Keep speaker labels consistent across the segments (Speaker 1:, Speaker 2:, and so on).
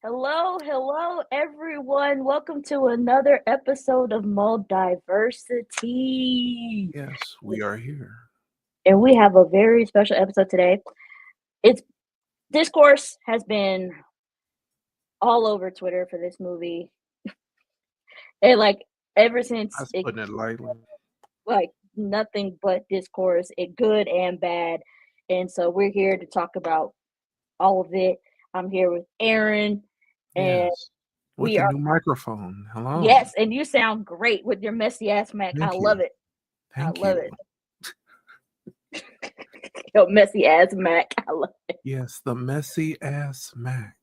Speaker 1: Hello, everyone. Welcome to another episode of Muldiversity.
Speaker 2: Yes, we are here.
Speaker 1: And we have a very special episode today. It's Discourse has been all over Twitter for this movie. And ever since
Speaker 2: That's putting it lightly.
Speaker 1: like nothing but discourse, it good and bad. And so we're here to talk about all of it. I'm here with Aaron, and
Speaker 2: Yes. With
Speaker 1: we
Speaker 2: the
Speaker 1: are
Speaker 2: new microphone. Hello.
Speaker 1: yes, and you sound great with your messy ass Mac. I
Speaker 2: Thank
Speaker 1: love
Speaker 2: you.
Speaker 1: it. I
Speaker 2: Thank
Speaker 1: love
Speaker 2: you.
Speaker 1: it. Your messy ass Mac. I love it.
Speaker 2: Yes, the messy ass Mac.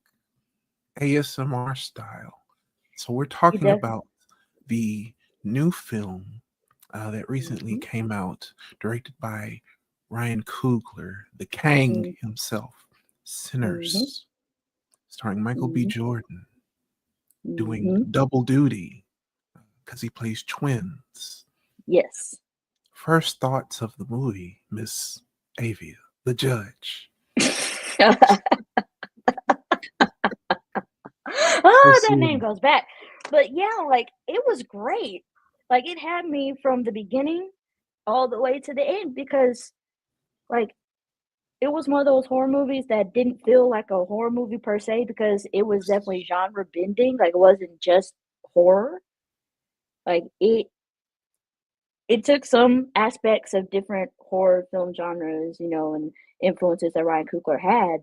Speaker 2: ASMR style. So we're
Speaker 1: You
Speaker 2: talking
Speaker 1: definitely.
Speaker 2: about the new film that recently
Speaker 1: Mm-hmm,
Speaker 2: came out, directed by Ryan Coogler, the Kang himself.
Speaker 1: mm-hmm,
Speaker 2: Sinners, starring Michael B.
Speaker 1: mm-hmm,
Speaker 2: Jordan, doing
Speaker 1: mm-hmm.
Speaker 2: double duty because he plays twins.
Speaker 1: Yes.
Speaker 2: First thoughts of the movie, Miss Avia, the judge.
Speaker 1: Oh, that name
Speaker 2: Proceed.
Speaker 1: goes back. But yeah, it was great. It had me from the beginning all the way to the end because like it was one of those horror movies that didn't feel like a horror movie per se because it was definitely genre bending. Like it wasn't just horror. Like it took some aspects of different horror film genres, and influences that Ryan Coogler had,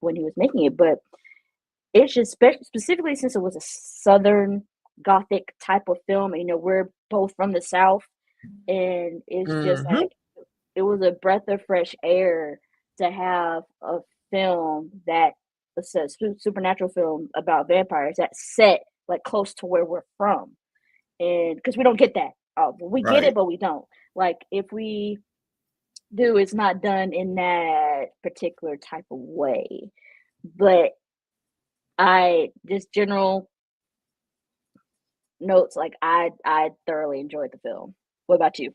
Speaker 1: when he was making it. But it's just specifically since it was a Southern Gothic type of film, and we're both from the South, and it's just
Speaker 2: Mm-hmm.
Speaker 1: it was a breath of fresh air to have a film that it's a supernatural film about vampires that's set like close to where we're from, and because we don't get that. We get it,
Speaker 2: Right.
Speaker 1: but we don't. Like if we do, it's not done in that particular type of way. But I just general notes, I thoroughly enjoyed the film. What about you?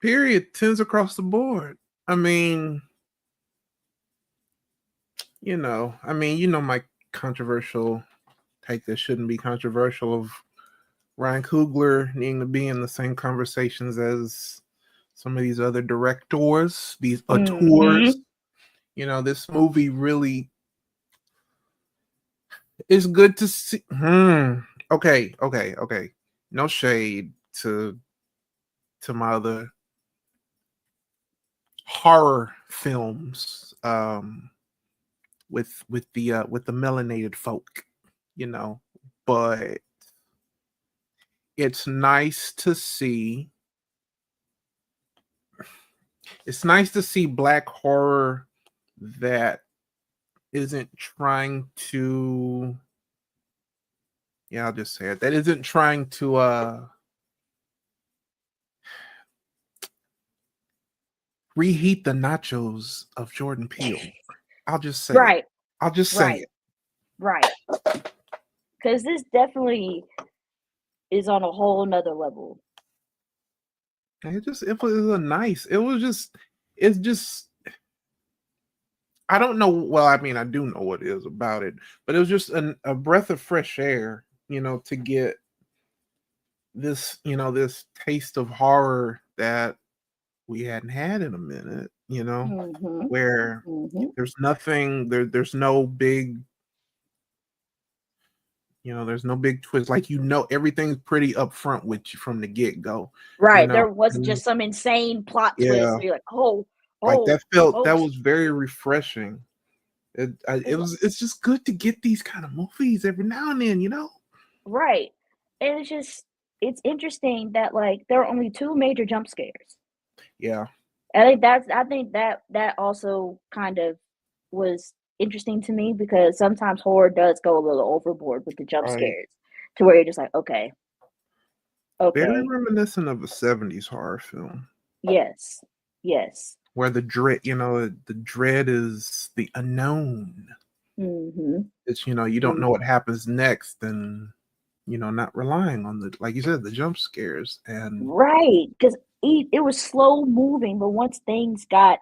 Speaker 2: Period. Tens across the board. I mean, my controversial take that shouldn't be controversial of Ryan Coogler needing to be in the same conversations as some of these other directors, these
Speaker 1: Mm-hmm.
Speaker 2: auteurs. This movie really is good to see. Okay. No shade to my other horror films with the melanated folk, you know, but it's nice to see black horror that isn't trying to, yeah, I'll just say it, that isn't trying to reheat the nachos of Jordan Peele. I'll just say it.
Speaker 1: Right,
Speaker 2: I'll just say
Speaker 1: right,
Speaker 2: it.
Speaker 1: right. Because this definitely is on a whole nother level.
Speaker 2: It was a nice. It's just I don't know. Well, I mean, I do know what it is about it, but it was just a breath of fresh air, to get this taste of horror that we hadn't had in a minute,
Speaker 1: Mm-hmm.
Speaker 2: where
Speaker 1: Mm-hmm.
Speaker 2: there's nothing, there's no big, there's no big twist. Like, everything's pretty upfront with you from the get go,
Speaker 1: Right. There wasn't
Speaker 2: and
Speaker 1: just some insane plot twist
Speaker 2: yeah,
Speaker 1: where you're like, oh,
Speaker 2: like
Speaker 1: oh,
Speaker 2: that
Speaker 1: oh.
Speaker 2: was very refreshing.
Speaker 1: It's
Speaker 2: It's just good to get these kind of movies every now and then.
Speaker 1: right. And it's interesting that there are only two major jump scares.
Speaker 2: Yeah.
Speaker 1: I think that also kind of was interesting to me because sometimes horror does go a little overboard with the jump
Speaker 2: Right.
Speaker 1: scares to where you're just like, okay,
Speaker 2: Very
Speaker 1: okay,
Speaker 2: reminiscent of a 70s horror film
Speaker 1: yes, yes.
Speaker 2: where the dread is the unknown.
Speaker 1: Mm-hmm.
Speaker 2: It's, you don't know what happens next, and, not relying on like you said, the jump scares. And
Speaker 1: Right, because it was slow moving, but once things got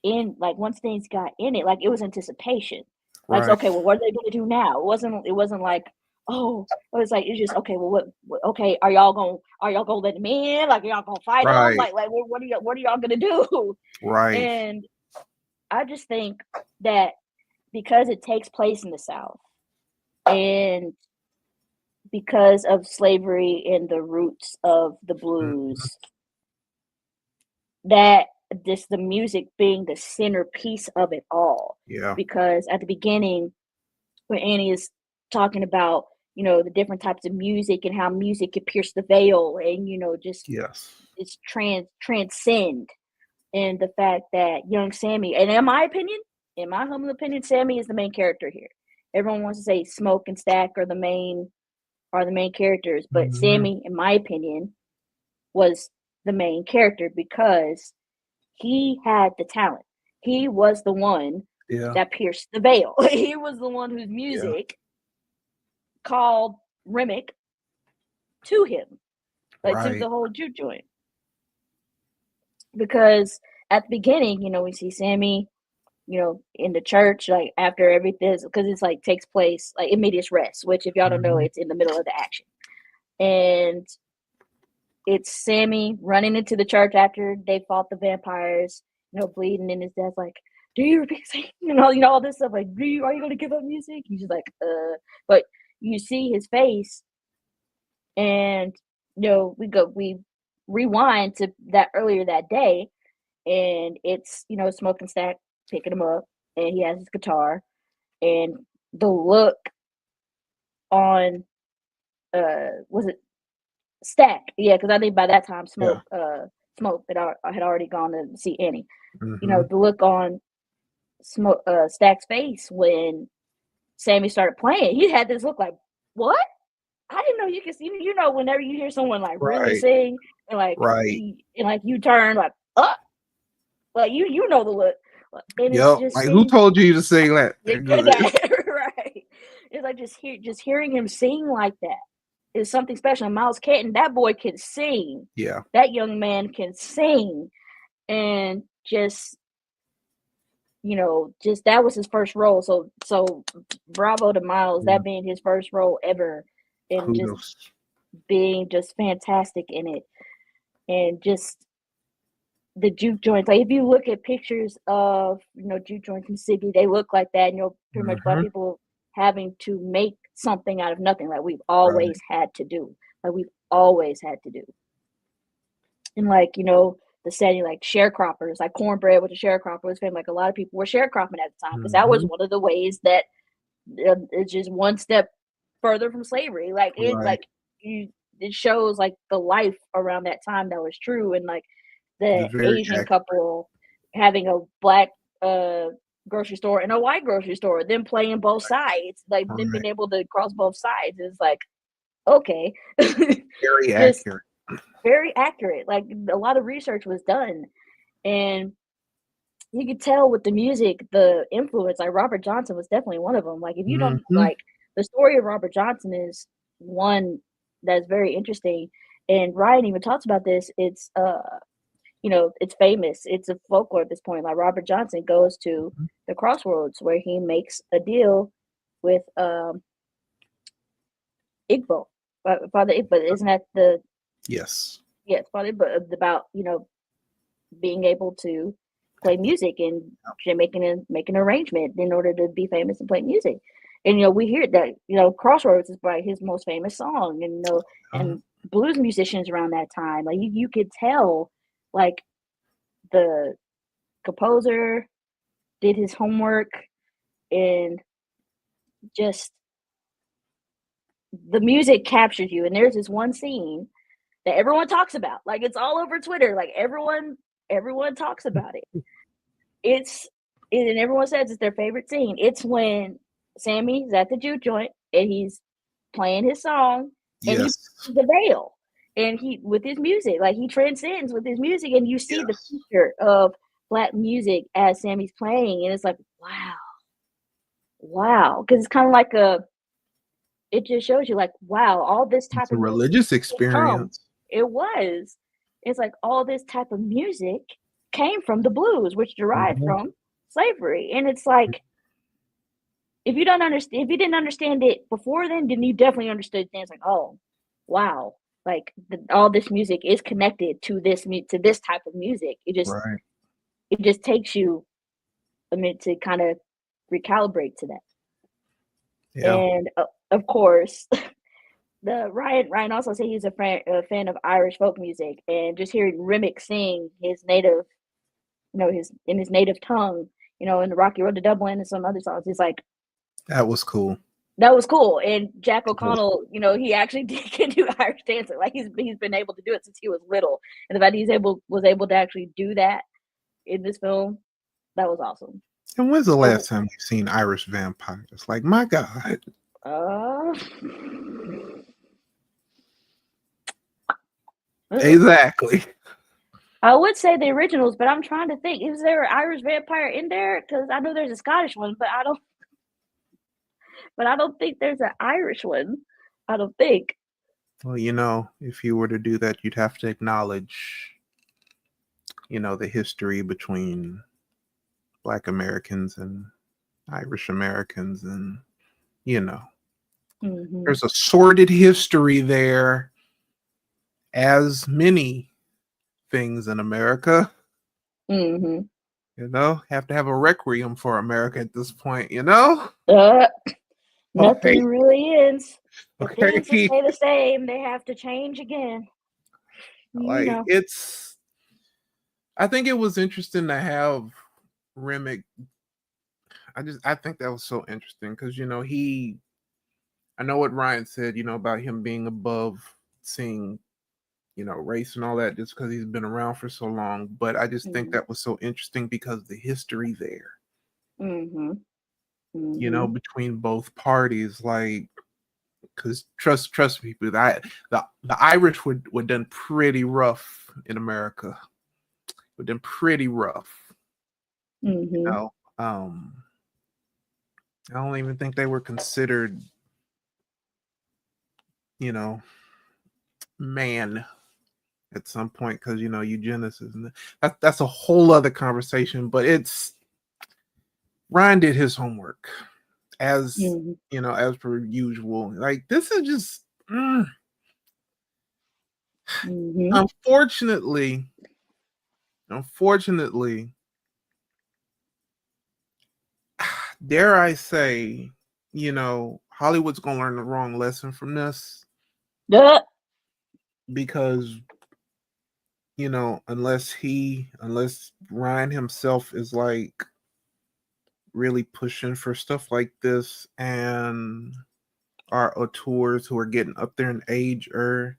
Speaker 1: in it, like it was anticipation. Like,
Speaker 2: Right.
Speaker 1: okay, well, what are they gonna do now? It wasn't like, oh, it was like, it's just, okay, well, okay, are y'all gonna let him in? Like, are y'all gonna fight him?
Speaker 2: Right.
Speaker 1: Like, what are y'all gonna do?
Speaker 2: Right.
Speaker 1: And I just think that because it takes place in the South, and because of slavery and the roots of the
Speaker 2: Mhm.
Speaker 1: blues, that just the music being the centerpiece of it all.
Speaker 2: Yeah.
Speaker 1: Because at the beginning, when Annie is talking about, the different types of music and how music can pierce the veil and, just
Speaker 2: Yes.
Speaker 1: it's transcend, and the fact that young Sammy, and in my humble opinion, Sammy is the main character here. Everyone wants to say Smoke and Stack are the main characters, but
Speaker 2: Mhm.
Speaker 1: Sammy, in my opinion, was the main character because he had the talent. He was the one
Speaker 2: Yeah.
Speaker 1: that pierced the veil. He was the one whose
Speaker 2: Yeah.
Speaker 1: music called Remick to him, like to
Speaker 2: Right.
Speaker 1: the whole juke joint. Because at the beginning, we see Sammy, in the church, like after everything, because it's like takes place like in medias res, which if y'all don't know,
Speaker 2: Mhm.
Speaker 1: it's in the middle of the action. And it's Sammy running into the church after they fought the vampires, bleeding, and his dad's like, "Do you repeat singing?" All this stuff. Like, are you gonna give up music? He's just like, But you see his face, and we rewind to that earlier that day, and it's Smoking Stack picking him up, and he has his guitar, and the look on was it Stack? Yeah, because I think by that time
Speaker 2: Yeah.
Speaker 1: Smoke had already gone to see Annie.
Speaker 2: Mhm.
Speaker 1: The look on Stack's face when Sammy started playing, he had this look like, what? I didn't know you could see. Whenever you hear someone like really
Speaker 2: Right.
Speaker 1: sing, and like
Speaker 2: Right.
Speaker 1: you turn like up, like the look, and it's
Speaker 2: Yep.
Speaker 1: just
Speaker 2: Like, who
Speaker 1: seeing
Speaker 2: told you to sing that good?
Speaker 1: that right. It's like just hearing him sing like that is something special. And Miles Canton, that boy can sing.
Speaker 2: Yeah.
Speaker 1: That young man can sing, and just that was his first role. So bravo to Miles,
Speaker 2: Yeah.
Speaker 1: that being his first role ever, and just
Speaker 2: Kudos.
Speaker 1: being just fantastic in it, and just the juke joints. Like if you look at pictures of juke joints in Mississippi, they look like that. And pretty much Black
Speaker 2: Mhm.
Speaker 1: people having to make something out of nothing, like we've
Speaker 2: Right.
Speaker 1: always had to do. Like we've always had to do. And like the setting, like sharecroppers, like cornbread with a sharecropper was famous. Like a lot of people were sharecropping at the time because that was
Speaker 2: Mhm.
Speaker 1: one of the ways that it's just one step further from slavery. Like
Speaker 2: Right.
Speaker 1: it shows like the life around that time that was true, and like the
Speaker 2: It's very
Speaker 1: Asian
Speaker 2: accurate.
Speaker 1: couple having a black grocery store and a white grocery store, them playing both sides, like them
Speaker 2: Right.
Speaker 1: being able to cross both sides is like, okay.
Speaker 2: Very
Speaker 1: Just
Speaker 2: accurate.
Speaker 1: very accurate. Like a lot of research was done, and you could tell with the music, the influence. Like Robert Johnson was definitely one of them. Like if you don't
Speaker 2: Mhm.
Speaker 1: like the story of Robert Johnson is one that's very interesting, and Ryan even talks about this. It's famous. It's a folklore at this point. Like Robert Johnson goes to
Speaker 2: Mhm.
Speaker 1: the crossroads where he makes a deal with Igbo, Father Igbo. Isn't that the
Speaker 2: Yes.
Speaker 1: yes, Father Igbo, about being able to play music and making an arrangement in order to be famous and play music. And we hear that Crossroads is by his most famous song, and and blues musicians around that time, like you could tell, like the composer did his homework, and just the music captures you. And there's this one scene that everyone talks about, like it's all over Twitter, like everyone talks about it. It's and everyone says it's their favorite scene. It's when Sammy's at the juke joint and he's playing his song, and he
Speaker 2: Yes.
Speaker 1: breaks the veil, and he with his music, like he transcends with his music, and you see the
Speaker 2: Yes.
Speaker 1: future of black music as Sammy's playing, and it's like wow, because it's kind of like it just shows you like wow, all this type
Speaker 2: It's a
Speaker 1: of music
Speaker 2: religious
Speaker 1: did come.
Speaker 2: experience.
Speaker 1: It was. It's like all this type of music came from the blues, which derived
Speaker 2: Mhm.
Speaker 1: from slavery, and it's like if you didn't understand it before then you definitely understood then. It's like, oh, wow, like all this music is connected to this type of music.
Speaker 2: Right.
Speaker 1: It just takes you a minute to kind of recalibrate to that.
Speaker 2: Yeah.
Speaker 1: And of course, the Ryan also said he's a fan of Irish folk music, and just hearing Remick sing his native, his native tongue, in the Rocky Road to Dublin and some other songs, he's like,
Speaker 2: that was cool.
Speaker 1: That was cool. And Jack O'Connell, he actually can do Irish dancing. Like he's been able to do it since he was little, and the fact he was able to actually do that in this film, that was awesome.
Speaker 2: And when's the last time you've seen Irish vampires? Like, my God. Exactly.
Speaker 1: I would say the originals, but I'm trying to think. Is there an Irish vampire in there? Because I know there's a Scottish one, but I don't think there's an Irish one. I don't think.
Speaker 2: Well, if you were to do that, you'd have to acknowledge, the history between Black Americans and Irish Americans, and there's a sordid history there, as many things in America. Have to have a requiem for America at this point.
Speaker 1: Nothing really is. If
Speaker 2: Okay.
Speaker 1: things stay the same, they have to change again.
Speaker 2: I think it was interesting to have Remick. I think that was so interesting because I know what Ryan said, about him being above seeing, race and all that, just because he's been around for so long. But I just think that was so interesting because the history there, between both parties, like, because trust me, people, the Irish were done pretty rough in America. Were done pretty rough. I don't even think they were considered, man at some point, because eugenics, and that's a whole other conversation. But Ryan did his homework as as per usual. Like, this is just unfortunately, dare I say, Hollywood's gonna learn the wrong lesson from this. Because unless Ryan himself is like really pushing for stuff like this, and our auteurs who are getting up there in age or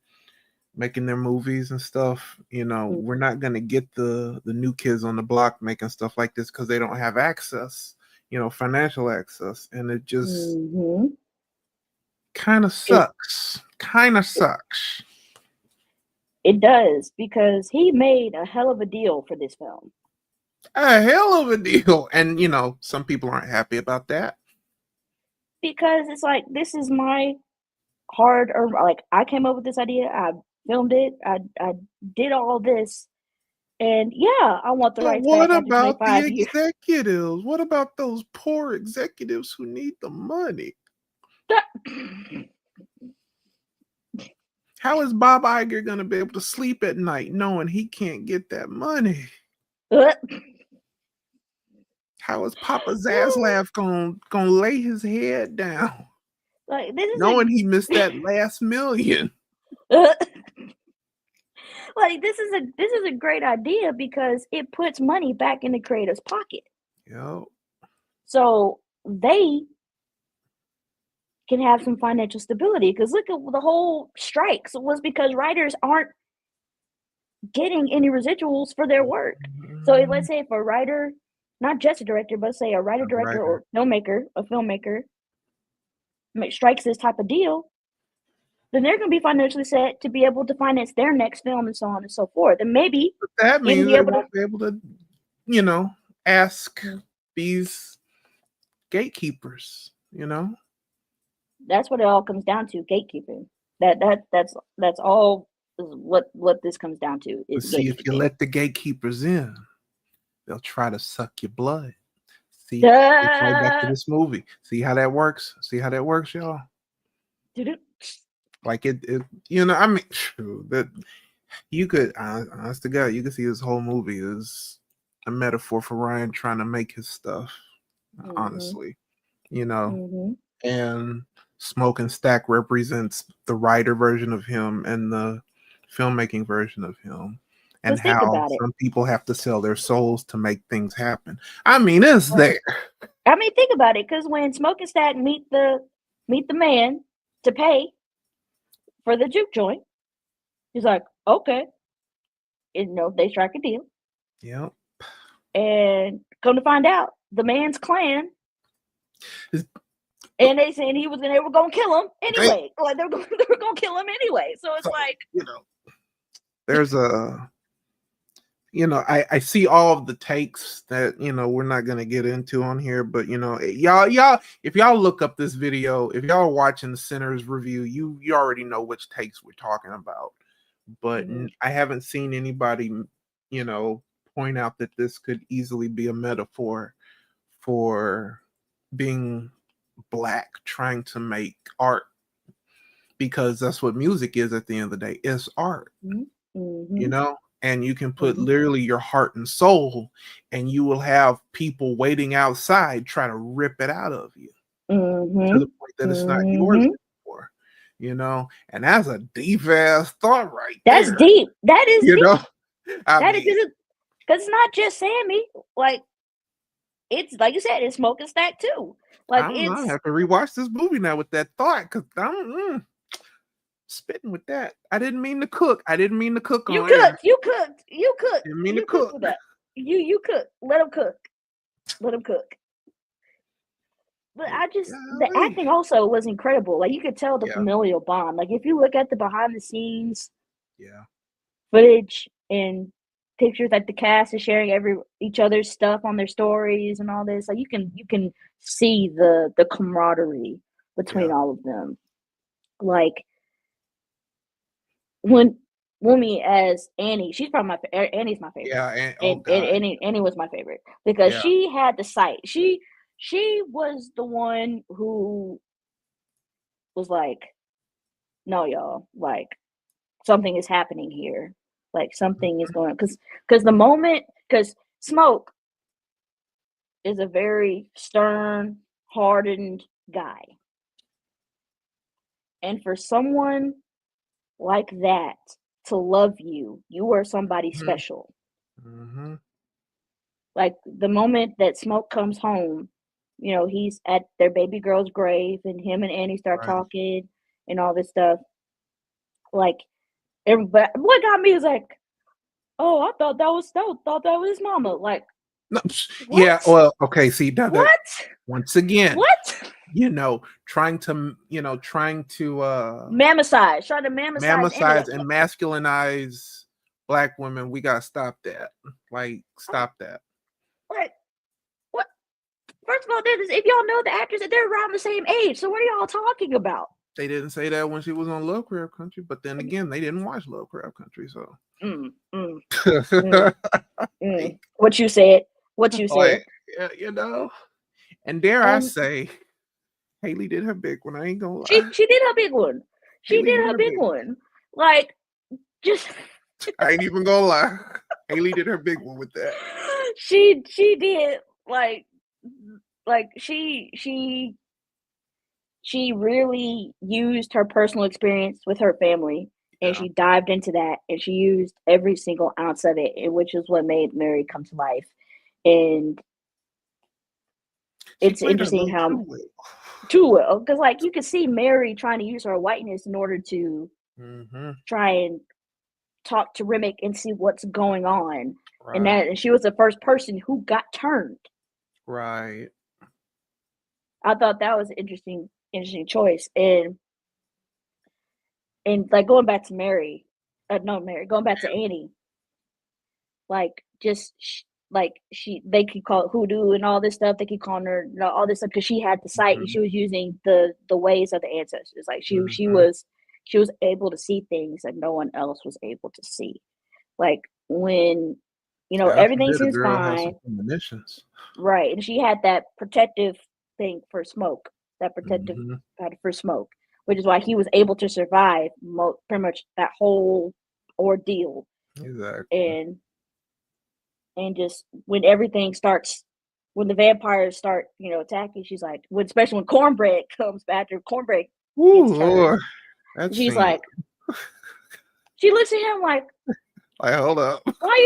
Speaker 2: making their movies and stuff, we're not gonna get the new kids on the block making stuff like this because they don't have access, financial access, and it just kind of sucks.
Speaker 1: It does, because he made a hell of a deal for this film.
Speaker 2: A hell of a deal. And, some people aren't happy about that.
Speaker 1: Because it's like, this is my hard, or like, I came up with this idea, I filmed it, I did all this, and yeah, I want the rights back.
Speaker 2: What about the executives? What about those poor executives who need the money? How is Bob Iger going to be able to sleep at night knowing he can't get that money? How is Papa Zaslav gonna lay his head down,
Speaker 1: like,
Speaker 2: knowing he missed that last million?
Speaker 1: Like, this is a great idea because it puts money back in the creator's pocket.
Speaker 2: Yep.
Speaker 1: So they can have some financial stability, because look at the whole strikes was because writers aren't getting any residuals for their work. So let's say if a writer, not just a director, but say a writer, director, or filmmaker strikes this type of deal, then they're going to be financially set to be able to finance their next film and so on and so forth. And maybe
Speaker 2: that means they won't be able to, ask these gatekeepers,
Speaker 1: That's what it all comes down to, gatekeeping. That's all what this comes down to. Is
Speaker 2: see, if you let the gatekeepers in, they'll try to suck your blood. See, it's right back to
Speaker 1: Duh.
Speaker 2: this movie. See how that works? See how that works, y'all?
Speaker 1: Doo-doo.
Speaker 2: Like it you know, I mean, that you could, honest to God, you could see this whole movie is a metaphor for Ryan trying to make his stuff, honestly, you know,
Speaker 1: Mm-hmm.
Speaker 2: and Smoke and Stack represents the writer version of him and the filmmaking version of him, and
Speaker 1: Because think
Speaker 2: how
Speaker 1: about it.
Speaker 2: some people have to sell their souls to make things happen. I mean, it's there.
Speaker 1: I mean, think about it. Because when Smoke and Stack meet the man to pay for the juke joint, he's like, okay, they strike a deal,
Speaker 2: Yep.
Speaker 1: and come to find out, the man's clan. And they were gonna kill him anyway. Like they were gonna kill him anyway. So it's like,
Speaker 2: there's I see all of the takes that we're not gonna get into on here, but y'all, if y'all look up this video, if y'all are watching the Sinners review, you already know which takes we're talking about. But I haven't seen anybody, point out that this could easily be a metaphor for being Black trying to make art, because that's what music is at the end of the day. It's art, and you can put literally your heart and soul, and you will have people waiting outside try to rip it out of you to the point that it's not yours anymore. And that's a deep ass thought right there.
Speaker 1: That's deep. That is deep.
Speaker 2: I mean,
Speaker 1: because it's not just Sammy. Like, it's like you said, it's Smoke and Stack too. Like,
Speaker 2: I have to rewatch this movie now with that thought, because I'm spitting with that. I didn't mean to cook. You cooked.
Speaker 1: You cooked.
Speaker 2: Didn't mean to cook.
Speaker 1: With that. You cook. Let him cook. But the acting also was incredible. Like, you could tell the familial bond. Like, if you look at the behind the scenes footage and pictures that the cast is sharing each other's stuff on their stories and all this, like, you can see the camaraderie between all of them. Like, when Wumi as Annie, she's probably Annie's my favorite.
Speaker 2: Yeah,
Speaker 1: Annie was my favorite because she had the sight. She was the one who was like, no, y'all, like, something is happening here. Like, something is going on. Because Smoke is a very stern, hardened guy. And for someone like that to love you, you are somebody special. Like, the moment that Smoke comes home, he's at their baby girl's grave, and him and Annie start talking and all this stuff. Like, everybody, what got me is like, oh, I thought that was his mama. Like,
Speaker 2: no,
Speaker 1: what?
Speaker 2: Yeah, well, okay, see that,
Speaker 1: what?
Speaker 2: Once again,
Speaker 1: what?
Speaker 2: trying to
Speaker 1: mamicize
Speaker 2: and masculinize Black women. We gotta stop that. Like, stop that.
Speaker 1: Like, what? First of all, if y'all know the actors, that they're around the same age, so what are y'all talking about?
Speaker 2: They didn't say that when she was on Lovecraft Country, but then again, they didn't watch Lovecraft Country, so.
Speaker 1: What you said?
Speaker 2: Like, and dare I say, Haley did her big one. I ain't gonna lie.
Speaker 1: She did her big one. She did her big one. Like, just.
Speaker 2: I ain't even gonna lie. Haley did her big one with that.
Speaker 1: She did, like she really used her personal experience with her family, and she dived into that, and she used every single ounce of it, which is what made Mary come to life. And it's interesting how too well, because, like, you can see Mary trying to use her whiteness in order to try and talk to Remick and see what's going on, and she was the first person who got turned.
Speaker 2: Right.
Speaker 1: I thought that was an interesting choice, and like, going back to going back to Annie, like, just they could call it hoodoo and all this stuff. They keep calling her all this stuff because she had the sight and she was using the ways of the ancestors. Like, she was able to see things that no one else was able to see. Like, when You know,
Speaker 2: God
Speaker 1: everything
Speaker 2: forbid a
Speaker 1: seems
Speaker 2: girl has some
Speaker 1: fine.
Speaker 2: premonitions.
Speaker 1: Right. And she had that protective thing for Smoke, that protective
Speaker 2: Hmm.
Speaker 1: for Smoke, which is why he was able to survive pretty much that whole ordeal.
Speaker 2: Exactly.
Speaker 1: And just when everything starts, when the vampires start, you know, attacking, she's like, especially when Cornbread comes back or Cornbread
Speaker 2: Woo,
Speaker 1: gets turned,
Speaker 2: Lord. That
Speaker 1: she's
Speaker 2: scene.
Speaker 1: like, she looks at him like,
Speaker 2: Like, hold up.
Speaker 1: why'd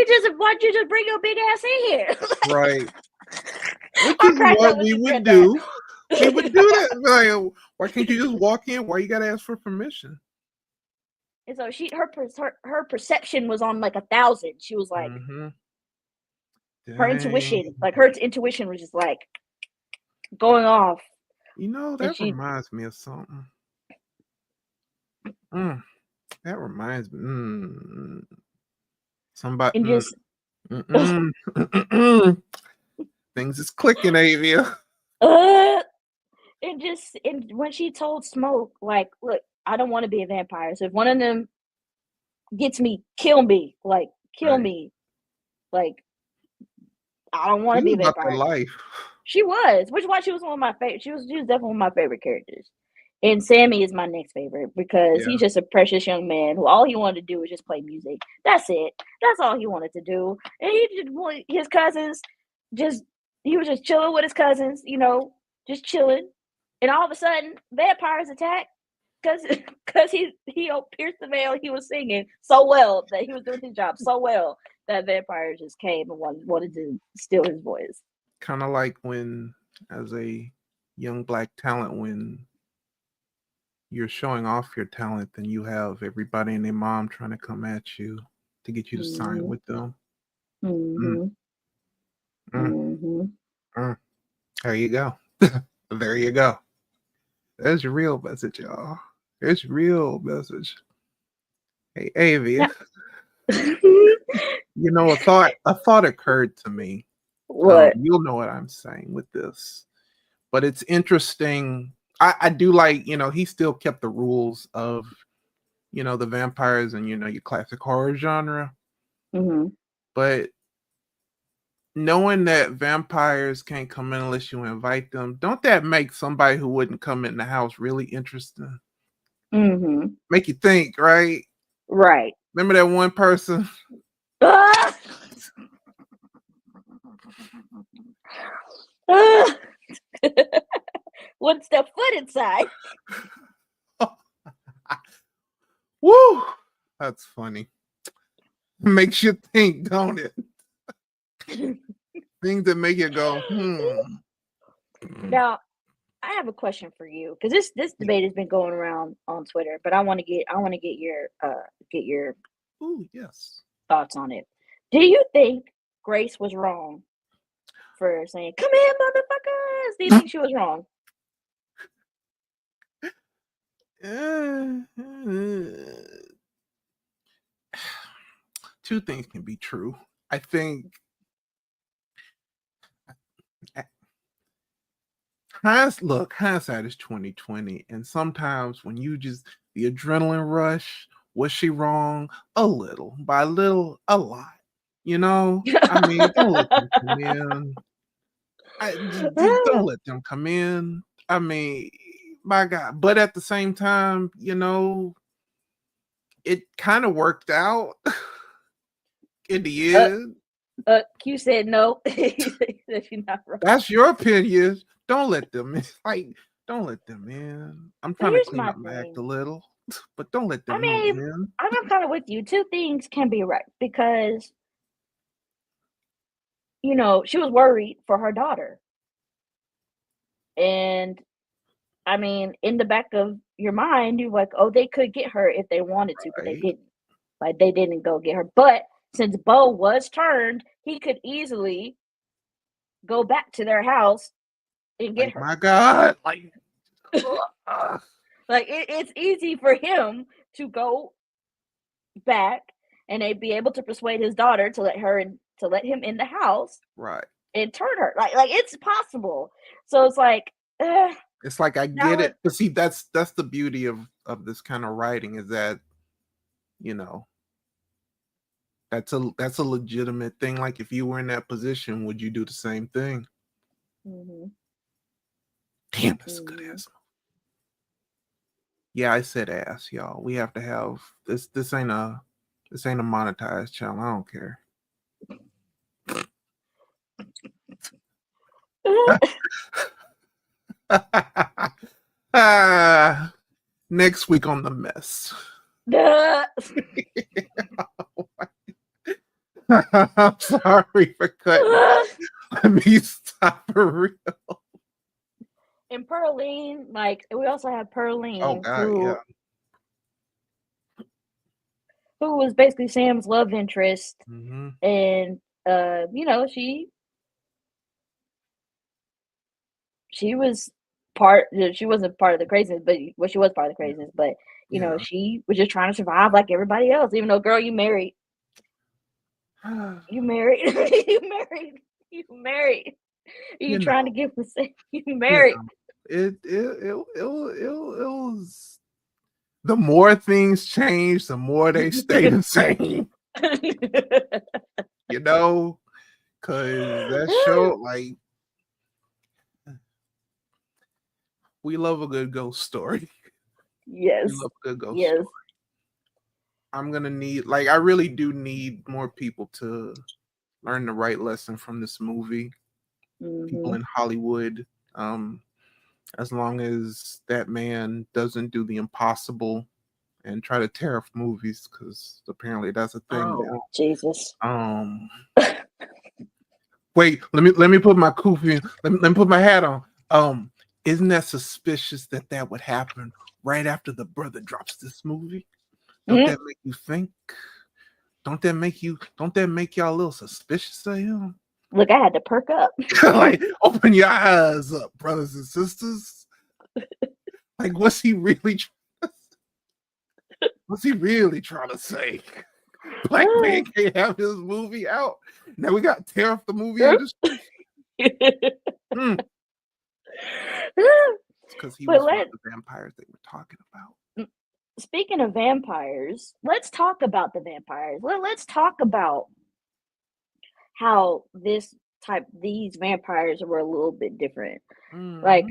Speaker 1: you just bring your big ass in here?
Speaker 2: Right. Which
Speaker 1: I
Speaker 2: is
Speaker 1: cracked up
Speaker 2: what
Speaker 1: when
Speaker 2: we
Speaker 1: she
Speaker 2: would
Speaker 1: said that.
Speaker 2: do. We would do that. Like, why can't you just walk in? Why you gotta ask for permission?
Speaker 1: And so her perception was on like 1,000. She was like,
Speaker 2: Mm-hmm.
Speaker 1: her
Speaker 2: Dang.
Speaker 1: intuition, like her intuition was just like going off.
Speaker 2: You know,
Speaker 1: And
Speaker 2: that
Speaker 1: she
Speaker 2: reminds me of something. That reminds me. Somebody.
Speaker 1: and just
Speaker 2: Things is clicking, Avia.
Speaker 1: and when she told Smoke, like, look, I don't want to be a vampire. So if one of them gets me, kill me. Like, kill
Speaker 2: Right.
Speaker 1: me. Like, I don't want
Speaker 2: She
Speaker 1: to be
Speaker 2: was
Speaker 1: a
Speaker 2: about the
Speaker 1: vampire.
Speaker 2: life.
Speaker 1: She was, which is why she was one of my favorite. She was definitely one of my favorite characters. And Sammy is my next favorite because
Speaker 2: Yeah.
Speaker 1: he's just a precious young man who all he wanted to do was just play music. That's it. That's all he wanted to do. And his cousins just he was just chilling with his cousins, you know, just chilling. And all of a sudden, vampires attack because he pierced the veil. He was singing so well that he was doing his job so well that vampires just came and wanted to steal his voice.
Speaker 2: Kind of like when, as a young black talent, when you're showing off your talent, then you have everybody and their mom trying to come at you to get you to sign with them. Mm,
Speaker 1: Mhm.
Speaker 2: mm,
Speaker 1: Mhm.
Speaker 2: mm. There you go. There you go. There's your real message, y'all. There's your real message. Hey, Avia, you know, a thought occurred to me.
Speaker 1: What?
Speaker 2: You'll know what I'm saying with this, but it's interesting. I do like, you know, he still kept the rules of, you know, the vampires and, you know, your classic horror genre,
Speaker 1: Mhm.
Speaker 2: but knowing that vampires can't come in unless you invite them, don't that make somebody who wouldn't come in the house really interesting?
Speaker 1: Mhm.
Speaker 2: Make you think, right?
Speaker 1: Right.
Speaker 2: Remember that one person?
Speaker 1: Ah! Ah! One step foot inside.
Speaker 2: Woo! That's funny. Makes you think, don't it? Things that make you go,
Speaker 1: Now, I have a question for you because this
Speaker 2: Yeah.
Speaker 1: debate has been going around on Twitter, but I want to get your
Speaker 2: Ooh, yes.
Speaker 1: thoughts on it. Do you think Grace was wrong for saying "Come in, motherfuckers"? Do you think she was wrong?
Speaker 2: Two things can be true. I think hindsight is 2020, and sometimes when you just the adrenaline rush, was she wrong? A little, by a little, a lot. You know, I mean, don't let them come in. Don't let them come in. I mean, my God. But at the same time, you know, it kind of worked out in the
Speaker 1: uh,
Speaker 2: end.
Speaker 1: Q said no. He said she's not wrong.
Speaker 2: That's your opinion. Don't let them in. Like, don't let them in. I'm
Speaker 1: So
Speaker 2: trying to
Speaker 1: here's
Speaker 2: clean
Speaker 1: my
Speaker 2: up my act a
Speaker 1: thing.
Speaker 2: little, but don't let
Speaker 1: I
Speaker 2: them move
Speaker 1: mean,
Speaker 2: in.
Speaker 1: I'm kind of with you. Two things can be right because you know she was worried for her daughter, and I mean, in the back of your mind, you're like, oh, they could get her if they wanted to, but they
Speaker 2: Right?
Speaker 1: didn't. Like they didn't go get her. But since Bo was turned, he could easily go back to their house and get
Speaker 2: Like,
Speaker 1: her.
Speaker 2: my God. Like, ugh.
Speaker 1: Like it's easy for him to go back and they'd be able to persuade his daughter to let him in the house
Speaker 2: Right.
Speaker 1: and turn her. Like it's possible. So it's like
Speaker 2: It's like I
Speaker 1: now
Speaker 2: get it. But see, that's the beauty of this kind of writing is that, you know, That's a legitimate thing. Like if you were in that position, would you do the same thing?
Speaker 1: Mm-hmm.
Speaker 2: Damn, that's a good
Speaker 1: Mm-hmm.
Speaker 2: ass. Yeah, I said ass, y'all. We have to have this. This ain't a monetized channel. I don't care. Next week on the mess. I'm sorry for cutting. Let me stop for real.
Speaker 1: And Pearline, like we also have Pearline,
Speaker 2: Yeah.
Speaker 1: who was basically Sam's love interest,
Speaker 2: Mm-hmm.
Speaker 1: and you know, she was she wasn't part of the craziness, but well, she was part of the craziness, but you know, she was just trying to survive like everybody else, even though, girl, you married. You married. You married. You trying to get the same. You married.
Speaker 2: It was the more things change, the more they stay the same. You know, because that show, like, we love a good ghost story.
Speaker 1: Yes.
Speaker 2: We love a good ghost
Speaker 1: yes.
Speaker 2: story. I'm gonna need, like, I really do need more people to learn the right lesson from this movie.
Speaker 1: Mm-hmm.
Speaker 2: People in Hollywood, as long as that man doesn't do the impossible and try to tear up movies, because apparently that's a thing.
Speaker 1: Oh, Jesus.
Speaker 2: Wait, let me put my kufi. Let me put my hat on. Isn't that suspicious that would happen right after the brother drops this movie? Don't that make you think? Don't that make y'all a little suspicious of him?
Speaker 1: Look, I had to perk up.
Speaker 2: Like, open your eyes up, brothers and sisters. Like, what's he really trying to say? Black man can't have his movie out. Now we got to tear off the movie industry. Because he was one of the vampires they were talking about.
Speaker 1: Speaking of vampires, let's talk about the vampires. Let's talk about how these vampires were a little bit different.
Speaker 2: Mm-hmm.
Speaker 1: Like,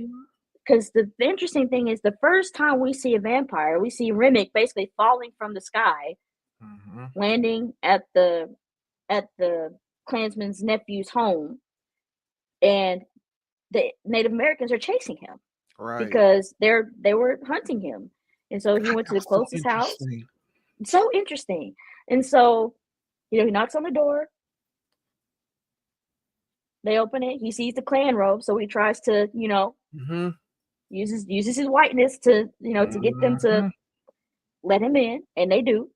Speaker 1: because the interesting thing is, the first time we see a vampire, we see Remick basically falling from the sky, landing at the Klansman's nephew's home, and the Native Americans are chasing him, right? Because they were hunting him, and so he went to the closest house. So interesting. And so, you know, he knocks on the door. They open it. He sees the Klan robe, so he tries to, you know, uses his whiteness to, you know, to get them to let him in, and they do.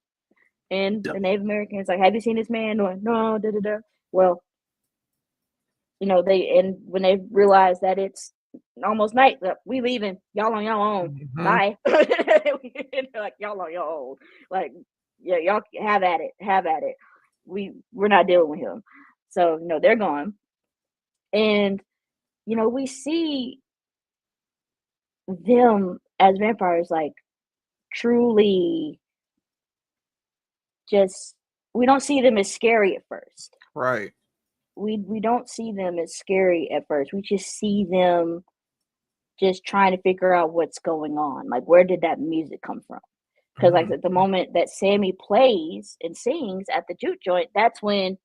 Speaker 1: And the Native Americans like, "Have you seen this man?" No, da da da. Well, you know, when they realize that it's almost night, we leaving, y'all on your own. Bye. Like, y'all on your own. Like, yeah, y'all have at it. We're not dealing with him. So, you know, they're gone. And, you know, we see them as vampires, like, truly we don't see them as scary at first.
Speaker 2: Right.
Speaker 1: We don't see them as scary at first. We just see them just trying to figure out what's going on. Like, where did that music come from? Because like at the moment that Sammy plays and sings at the juke joint, that's when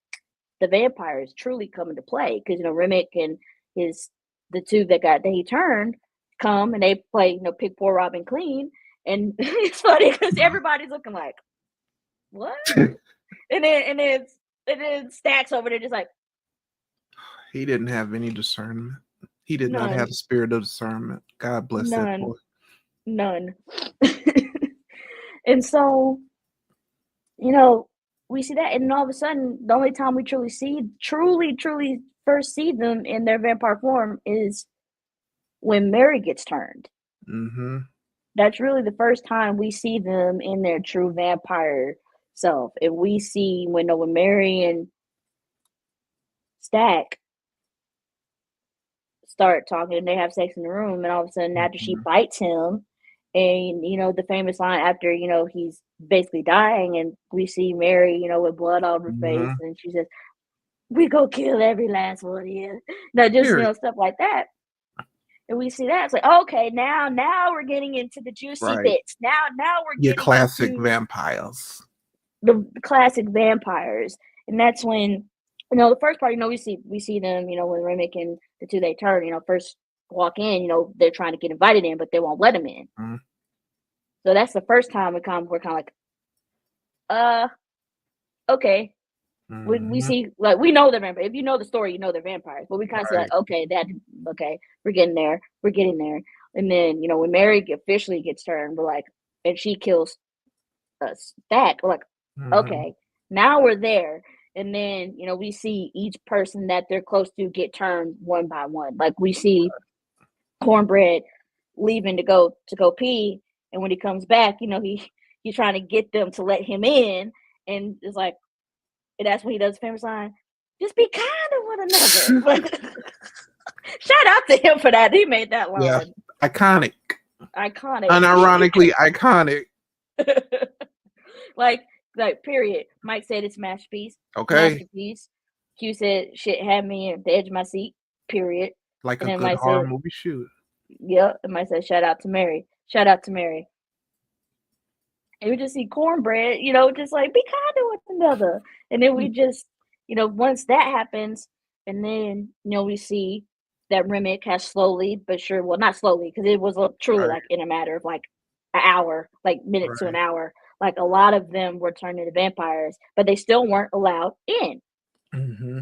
Speaker 1: the vampires truly come into play. Because, you know, Remick and the two that he turned come and they play, you know, Pick Poor Robin Clean. And it's funny because everybody's looking like, what? and then Stacks over there just like,
Speaker 2: he didn't have any discernment. He did not have a spirit of discernment. God bless that boy.
Speaker 1: None. And so, you know, we see that, and then all of a sudden, the only time we truly first see them in their vampire form is when Mary gets turned. That's really the first time we see them in their true vampire self. And we see when Mary and Stack start talking and they have sex in the room, and all of a sudden after she bites him And the famous line after he's basically dying, and we see Mary with blood on her face,
Speaker 2: Mm-hmm.
Speaker 1: and she says, "We go kill every last one of you." No, just
Speaker 2: Period.
Speaker 1: stuff like that. And we see that it's like, okay, now we're getting into the juicy
Speaker 2: Right.
Speaker 1: bits. Now we're
Speaker 2: Your
Speaker 1: getting
Speaker 2: classic
Speaker 1: into
Speaker 2: vampires.
Speaker 1: the classic vampires. And that's when the first part, we see them, when Remick and the two they turn, first walk in, they're trying to get invited in, but they won't let them in.
Speaker 2: Mm-hmm.
Speaker 1: So that's the first time we're kind of like, okay. We see, like, we know they're vampires. If you know the story, you know they're vampires. But we kind of see,
Speaker 2: Right.
Speaker 1: like, okay, we're getting there. We're getting there. And then, when Mary officially gets turned, we're like, and she kills Stack, we're like,
Speaker 2: Mm-hmm.
Speaker 1: okay, now we're there. And then, we see each person that they're close to get turned one by one. Like, we see Cornbread leaving to go pee, and when he comes back, he's trying to get them to let him in, and it's like, and that's when he does the famous line, "Just be kind to one another." Shout out to him for that. He made that
Speaker 2: Yeah.
Speaker 1: line
Speaker 2: Iconic.
Speaker 1: iconic.
Speaker 2: Unironically iconic.
Speaker 1: like period. Mike said it's masterpiece.
Speaker 2: Okay.
Speaker 1: Masterpiece. Q said shit had me at the edge of my seat. Period.
Speaker 2: Like
Speaker 1: And
Speaker 2: a
Speaker 1: then
Speaker 2: good
Speaker 1: Mike
Speaker 2: horror
Speaker 1: said,
Speaker 2: movie shoot.
Speaker 1: "Yep." And Mike said, "Shout out to Mary. Shout out to Mary." And we just see Cornbread, just like, be kind to one another. And then we just, once that happens, and then, we see that Remick has slowly but sure, well, not slowly, because it was truly
Speaker 2: Right.
Speaker 1: like in a matter of like an hour, like minutes to an
Speaker 2: Right.
Speaker 1: hour. Like a lot of them were turned into vampires, but they still weren't allowed in.
Speaker 2: Mm-hmm.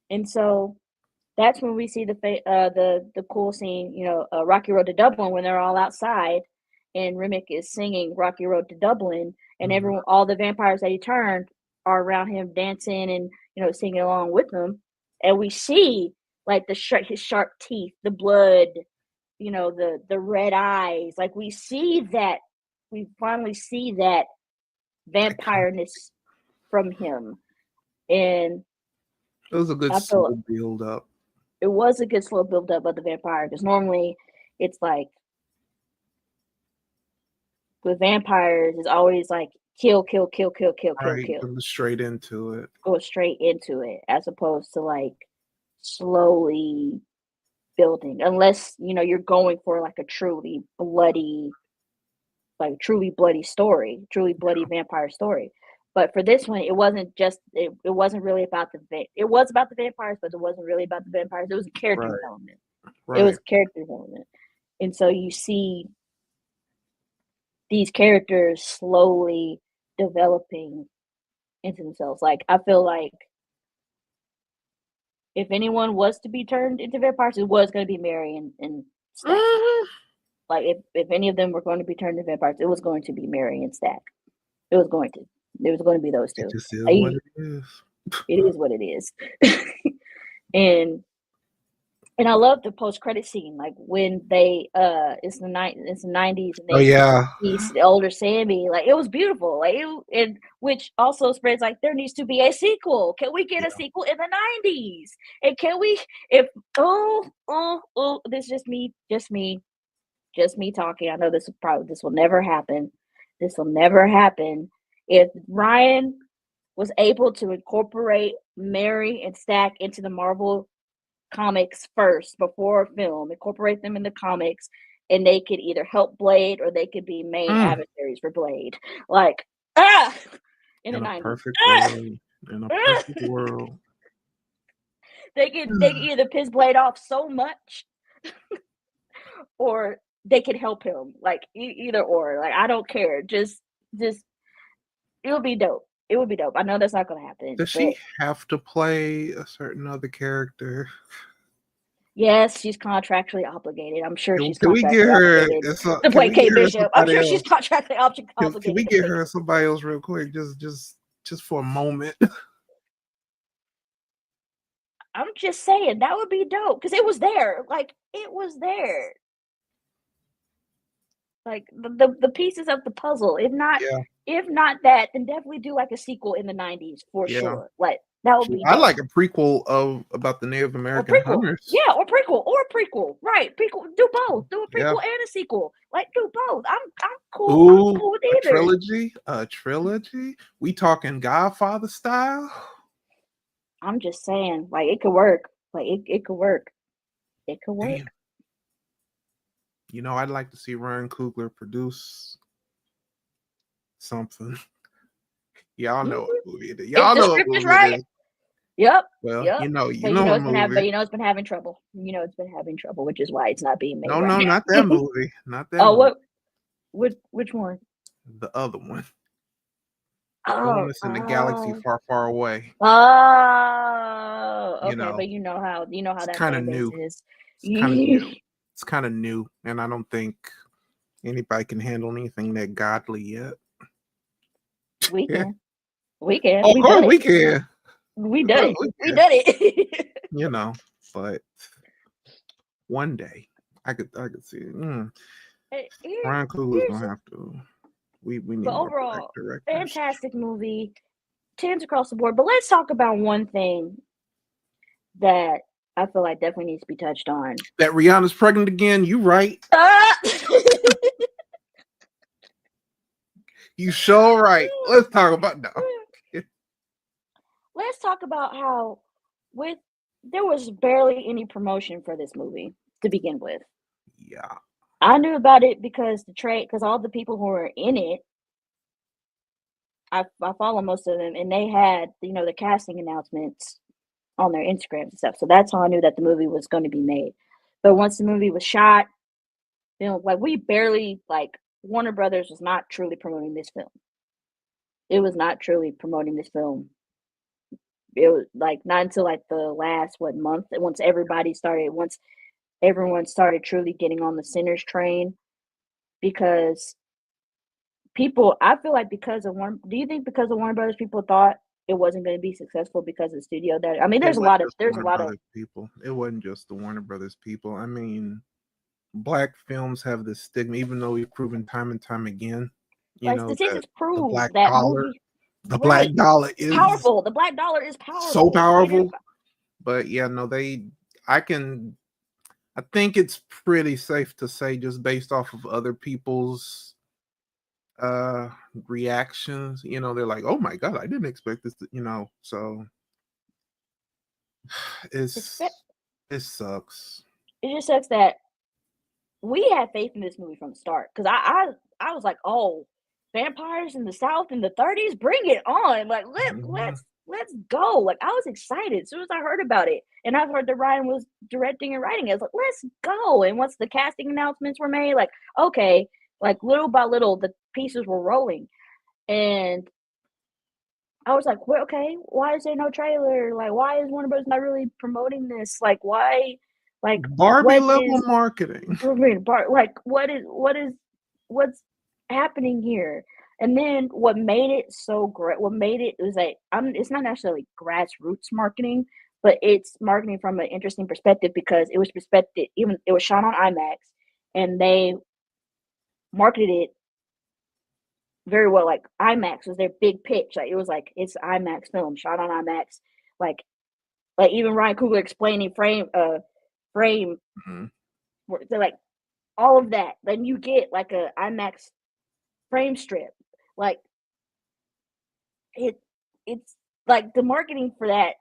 Speaker 1: And so that's when we see the cool scene, Rocky Road to Dublin, when they're all outside, and Remick is singing Rocky Road to Dublin, and
Speaker 2: Mm-hmm.
Speaker 1: all the vampires that he turned are around him dancing and singing along with him, and we see like his sharp teeth, the blood, the red eyes, like we finally see that vampireness from him, and
Speaker 2: It was a good
Speaker 1: I feel
Speaker 2: slow build up.
Speaker 1: it was a good slow build up of the vampire, because normally it's like with vampires it's always like kill, kill, kill, kill, kill, kill,
Speaker 2: Right.
Speaker 1: kill,
Speaker 2: Go straight into it.
Speaker 1: go straight into it, as opposed to like slowly building, unless you're going for like a truly bloody story, truly bloody vampire story. But for this one, it wasn't just it wasn't really about it was about the vampires, but it wasn't really about the vampires. It was a character
Speaker 2: Right.
Speaker 1: development. It
Speaker 2: Right.
Speaker 1: was character development. And so you see these characters slowly developing into themselves. Like, I feel like if anyone was to be turned into vampires, it was going to be Mary and Stack.
Speaker 2: Mm-hmm.
Speaker 1: Like, if any of them were going to be turned into vampires, it was going to be Mary and Stack. It was going to. It was going to be those
Speaker 2: It
Speaker 1: two.
Speaker 2: just is what it is.
Speaker 1: It is what it is. and I love the post credit scene, like when they it's the 90s, and
Speaker 2: Oh
Speaker 1: they
Speaker 2: yeah.
Speaker 1: see the older Sammy. Like, it was beautiful. Like, and which also spreads like there needs to be a sequel. Can we get a
Speaker 2: Yeah.
Speaker 1: sequel in the 90s? And can we, if this is just me talking. I know this will never happen. This will never happen. If Ryan was able to incorporate Mary and Stack into the Marvel comics first before film, incorporate them in the comics, and they could either help Blade or they could be main adversaries for Blade. Like, in the
Speaker 2: In a
Speaker 1: 90s.
Speaker 2: perfect world. In a perfect world.
Speaker 1: They could either piss Blade off so much or they could help him. Like, either or. Like, I don't care. Just it would be dope. It would be dope. I know that's not gonna happen,
Speaker 2: Does
Speaker 1: but
Speaker 2: she have to play a certain other character?
Speaker 1: yes, she's contractually obligated. I'm sure she's
Speaker 2: Can we get
Speaker 1: contractually
Speaker 2: her?
Speaker 1: obligated to
Speaker 2: Can
Speaker 1: play
Speaker 2: we get
Speaker 1: Kate
Speaker 2: her
Speaker 1: Bishop. I'm
Speaker 2: somebody
Speaker 1: sure she's
Speaker 2: else?
Speaker 1: contractually
Speaker 2: Can
Speaker 1: obligated
Speaker 2: we
Speaker 1: to
Speaker 2: get
Speaker 1: play.
Speaker 2: her somebody else real quick? Just for a moment.
Speaker 1: I'm just saying that would be dope because it was there. Like, it was there. Like, the pieces of the puzzle.
Speaker 2: Yeah.
Speaker 1: If not that, then definitely do like a sequel in the 90s for
Speaker 2: Yeah.
Speaker 1: sure. Like, That would be
Speaker 2: I
Speaker 1: dope.
Speaker 2: like a prequel of about the Native
Speaker 1: Or
Speaker 2: American
Speaker 1: prequel.
Speaker 2: hunters.
Speaker 1: Yeah, or prequel. Right. Prequel. Do both. Do a
Speaker 2: Yeah.
Speaker 1: prequel and a sequel. Like do both. I'm cool. I'm
Speaker 2: Ooh,
Speaker 1: cool with
Speaker 2: a
Speaker 1: either.
Speaker 2: trilogy. A trilogy. We talking Godfather style?
Speaker 1: I'm just saying, like it could work. Like it could work. It could work.
Speaker 2: Damn. You know, I'd like to see Ryan Coogler produce something. Y'all know what movie it is. Y'all
Speaker 1: If the
Speaker 2: know what
Speaker 1: script is
Speaker 2: movie it
Speaker 1: right.
Speaker 2: is.
Speaker 1: Yep.
Speaker 2: Well,
Speaker 1: Yep.
Speaker 2: you know
Speaker 1: But
Speaker 2: a movie.
Speaker 1: it's been having trouble. You know it's been having trouble, which is why it's not being made
Speaker 2: No,
Speaker 1: right
Speaker 2: no,
Speaker 1: now.
Speaker 2: not that movie. Not that
Speaker 1: Oh,
Speaker 2: movie.
Speaker 1: which one?
Speaker 2: The other one. The one
Speaker 1: Oh,
Speaker 2: that's in the galaxy far, far away.
Speaker 1: oh,
Speaker 2: You
Speaker 1: okay.
Speaker 2: know,
Speaker 1: But you know how
Speaker 2: it's
Speaker 1: that
Speaker 2: kind of
Speaker 1: fan base
Speaker 2: new.
Speaker 1: is.
Speaker 2: It's kind of new. It's kind of new, and I don't think anybody can handle anything that godly yet.
Speaker 1: We
Speaker 2: Yeah.
Speaker 1: can. We can.
Speaker 2: Of
Speaker 1: We
Speaker 2: course
Speaker 1: done
Speaker 2: we
Speaker 1: it.
Speaker 2: can.
Speaker 1: We
Speaker 2: Of
Speaker 1: done
Speaker 2: course
Speaker 1: it. We
Speaker 2: can.
Speaker 1: done it.
Speaker 2: You know, but one day I could see it. Ryan Coogler's gonna have to. We need
Speaker 1: But
Speaker 2: more black
Speaker 1: overall,
Speaker 2: directors.
Speaker 1: fantastic movie. 10s across the board. But let's talk about one thing that I feel like definitely needs to be touched on.
Speaker 2: That Rihanna's pregnant again. You right. You sure right. Let's talk about that.
Speaker 1: Let's talk about how there was barely any promotion for this movie to begin with.
Speaker 2: Yeah.
Speaker 1: I knew about it because because all the people who were in it, I follow most of them, and they had the casting announcements on their Instagram and stuff. So that's how I knew that the movie was going to be made. But once the movie was shot, like we barely Warner Brothers was not truly promoting this film. It was not truly promoting this film. It was not until the last month, once everyone started truly getting on the Sinners train, because I feel like because of do you think because of Warner Brothers people thought it wasn't going to be successful because of the studio that, I mean, there's a lot of
Speaker 2: people. It wasn't just the Warner Brothers people. I mean, black films have this stigma, even though we've proven time and time again,
Speaker 1: statistics prove
Speaker 2: the black
Speaker 1: that
Speaker 2: dollar,
Speaker 1: movie,
Speaker 2: the black dollar is
Speaker 1: powerful. The black dollar is powerful.
Speaker 2: So powerful. But yeah, no, I think it's pretty safe to say, just based off of other people's reactions, they're like, oh my god, I didn't expect this to, so it sucks.
Speaker 1: It just sucks that we had faith in this movie from the start, because I was like, oh, vampires in the South in the 30s, bring it on. Like let's go. Like I was excited as soon as I heard about it, and I heard that Ryan was directing and writing it. I was like, let's go. And once the casting announcements were made, okay, little by little the pieces were rolling, and I was like, well, okay, why is there no trailer? Like, why is Warner Bros. Not really promoting this? Like, why? Like
Speaker 2: Barbie level marketing.
Speaker 1: What's happening here? And then what made it so great? What made it was it's not necessarily grassroots marketing, but it's marketing from an interesting perspective, because it was shot on IMAX, and they marketed it very well. Like IMAX was their big pitch. It's IMAX film shot on IMAX. Like even Ryan Coogler explaining frame.
Speaker 2: Mm-hmm.
Speaker 1: So all of that. Then you get a IMAX frame strip. It's the marketing for that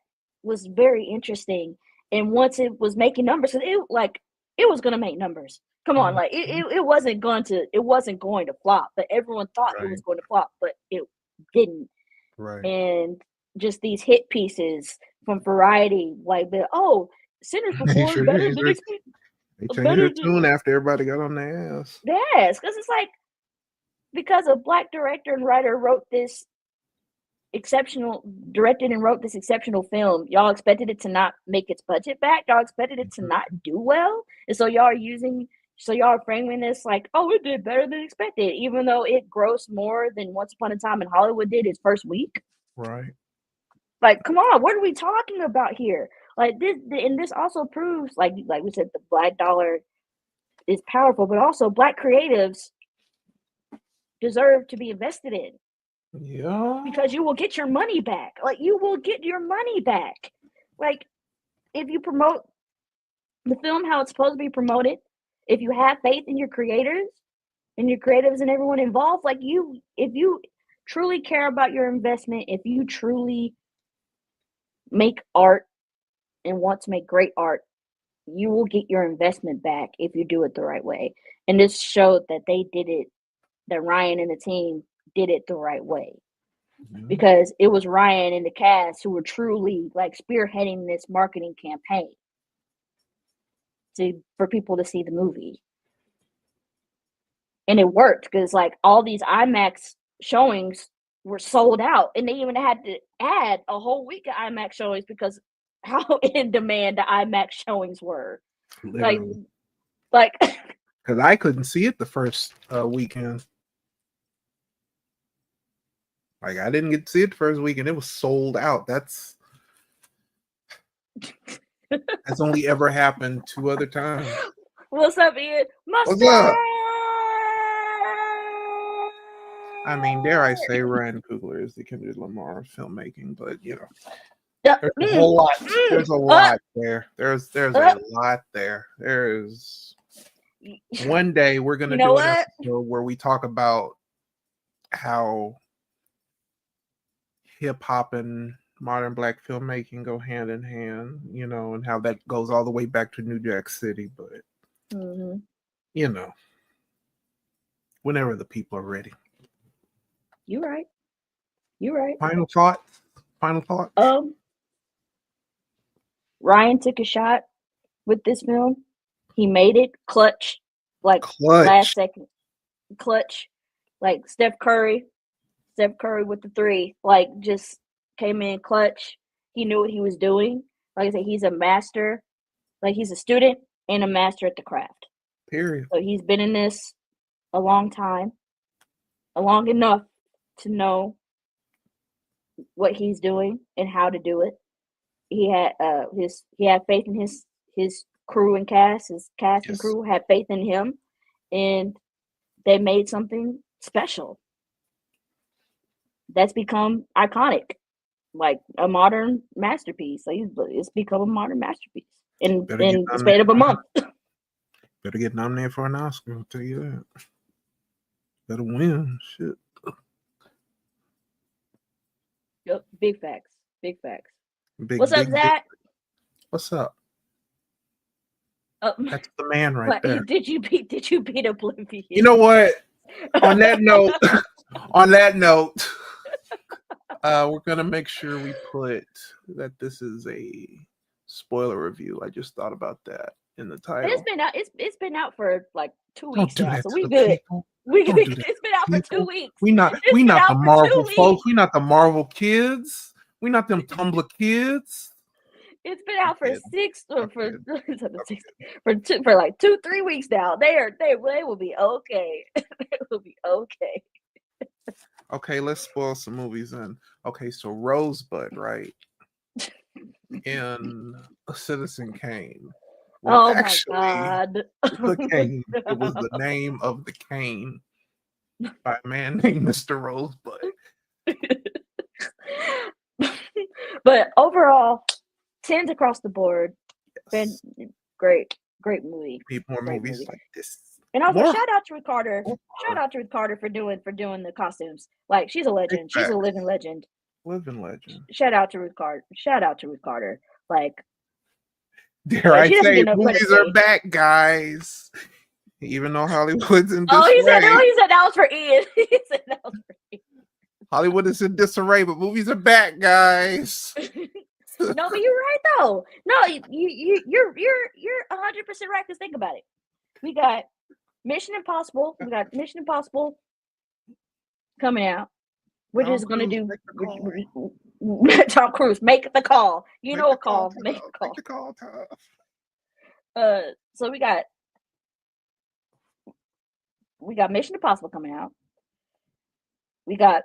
Speaker 1: was very interesting. And once it was making numbers, it was gonna make numbers. Come on, it wasn't going to flop, but everyone thought it was going to flop, but it didn't.
Speaker 2: Right.
Speaker 1: And just these hit pieces from Variety, Sinners performed better than expected.
Speaker 2: They changed their tune after everybody got on their ass.
Speaker 1: Yes, because it's because a black director and writer directed and wrote this exceptional film, y'all expected it to not make its budget back. Y'all expected it to not do well. And so y'all are framing this oh, it did better than expected, even though it grossed more than Once Upon a Time in Hollywood did its first week.
Speaker 2: Right.
Speaker 1: Come on, what are we talking about here? This also proves, like we said, the black dollar is powerful, but also black creatives deserve to be invested in.
Speaker 2: Yeah.
Speaker 1: because you will get your money back. Like, you will get your money back. Like, if you promote the film how it's supposed to be promoted, if you have faith in your creators and your creatives and everyone involved, like, if you truly care about your investment, if you truly make art and want to make great art, you will get your investment back if you do it the right way. And this showed that they did it, that Ryan and the team did it the right way. Because it was Ryan and the cast who were truly like spearheading this marketing campaign for people to see the movie. And it worked because like all these IMAX showings were sold out, and they even had to add a whole week of IMAX showings because how in demand the IMAX showings were.
Speaker 2: Literally.
Speaker 1: Like
Speaker 2: because I couldn't see it the first weekend. Like, I didn't get to see it the first weekend. It was sold out. That's only ever happened 2 other times.
Speaker 1: What's up, Ian?
Speaker 2: What's up? I mean, dare I say Ryan Coogler is the Kendrick Lamar of filmmaking, but you know, there's a whole lot. There's a lot there. There's a lot there. There's one day we're gonna do an episode where we talk about how hip hop and modern Black filmmaking go hand in hand, you know, and how that goes all the way back to New Jack City. But you know, whenever the people are ready.
Speaker 1: You're right. You're right.
Speaker 2: Final thoughts. Final thoughts.
Speaker 1: Ryan took a shot with this film. He made it clutch, like last second, clutch, like Steph Curry with the 3, like just came in clutch. He knew what he was doing. Like I said, he's a master. Like he's a student and a master at the craft.
Speaker 2: Period.
Speaker 1: So he's been in this a long time, long enough to know what he's doing and how to do it. He had faith in his crew and cast. His cast and crew had faith in him, and they made something special that's become iconic, like a modern masterpiece. Like it's become a modern masterpiece in the span of a month.
Speaker 2: Better get nominated for an Oscar. I'll tell you that. Better win. Shit.
Speaker 1: Yep, big facts. Big facts. What's up, Zach?
Speaker 2: What's up? That's the man right there.
Speaker 1: Did you beat Oblivion?
Speaker 2: You know what? On that note, we're gonna make sure we put that this is a spoiler review. I just thought about that in the title.
Speaker 1: It's been out for like 2 weeks now, so we good. It's been out for 2 weeks.
Speaker 2: We not the Marvel folks. We not the Marvel kids. We not them Tumblr kids.
Speaker 1: It's been out for for like 2-3 weeks now. They will be okay. They will be okay.
Speaker 2: Okay, let's spoil some movies then. Okay, so Rosebud, right? In Citizen Kane.
Speaker 1: Well, my God.
Speaker 2: The Kane. It was the name of the cane by a man named Mr. Rosebud.
Speaker 1: But overall, 10s across the board. Yes. Been great movie.
Speaker 2: Need more movies like this.
Speaker 1: And also shout out to Ruth Carter. Shout out to Ruth Carter for doing the costumes. Like, she's a legend. She's a living legend.
Speaker 2: Living legend.
Speaker 1: Shout out to Ruth Carter. Like,
Speaker 2: dare I say, movies are back, guys. Even though Hollywood's in disarray.
Speaker 1: He said that was for Ian.
Speaker 2: Hollywood is in disarray, but movies are back, guys.
Speaker 1: No, but you're right though. No, you're 100% right. Because think about it. We got Mission Impossible. Coming out. We're just gonna do Tom Cruise. Make the call. You know a call. Make a call.
Speaker 2: Make the call, Tom.
Speaker 1: So we got Mission Impossible coming out. We got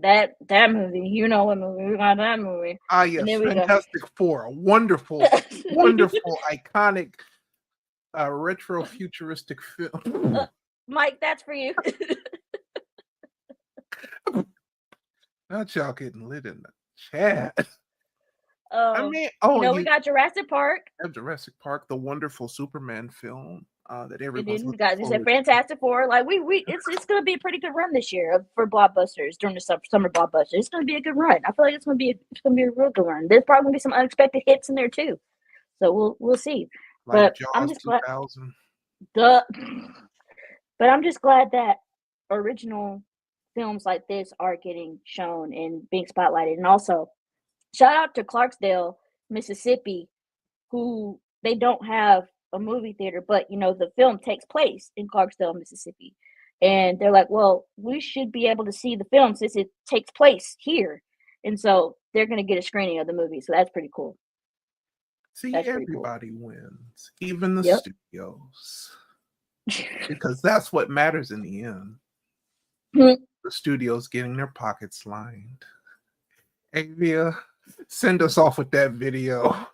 Speaker 1: that movie. You know what movie? We got that movie.
Speaker 2: Yes, Fantastic Four. A wonderful, wonderful, iconic, retro futuristic film.
Speaker 1: Mike, that's for you.
Speaker 2: Not y'all getting lit in the chat. I
Speaker 1: You
Speaker 2: mean,
Speaker 1: know, we got Jurassic Park.
Speaker 2: Jurassic Park, the wonderful Superman film that
Speaker 1: And
Speaker 2: everyone's
Speaker 1: then we
Speaker 2: looking
Speaker 1: got this
Speaker 2: forward to.
Speaker 1: Fantastic Four. Like it's gonna be a pretty good run this year for blockbusters during the summer blockbusters. It's gonna be a good run. I feel like it's gonna be a real good run. There's probably gonna be some unexpected hits in there too. So we'll see.
Speaker 2: Like
Speaker 1: But
Speaker 2: Jaws
Speaker 1: I'm just glad.
Speaker 2: 2000.
Speaker 1: But I'm just glad that original films like this are getting shown and being spotlighted. And also, shout out to Clarksdale, Mississippi, who they don't have a movie theater, but you know, the film takes place in Clarksdale, Mississippi. And they're like, well, we should be able to see the film since it takes place here. And so they're going to get a screening of the movie. So that's pretty cool.
Speaker 2: See,
Speaker 1: That's pretty cool.
Speaker 2: everybody wins, even the
Speaker 1: Yep.
Speaker 2: studios, because that's what matters in the end.
Speaker 1: Mhm.
Speaker 2: The studios getting their pockets lined. Avia, send us off with that video.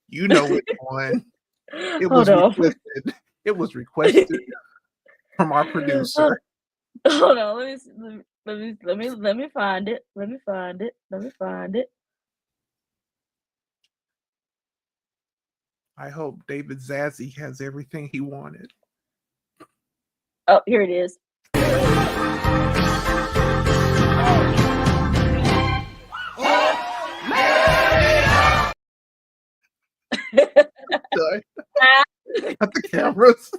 Speaker 2: You know which one. It was requested. It was requested from our producer.
Speaker 1: Hold on, let me find it. Let me find it.
Speaker 2: I hope David Zazzy has everything he wanted.
Speaker 1: Oh, here it is.
Speaker 2: Got the cameras.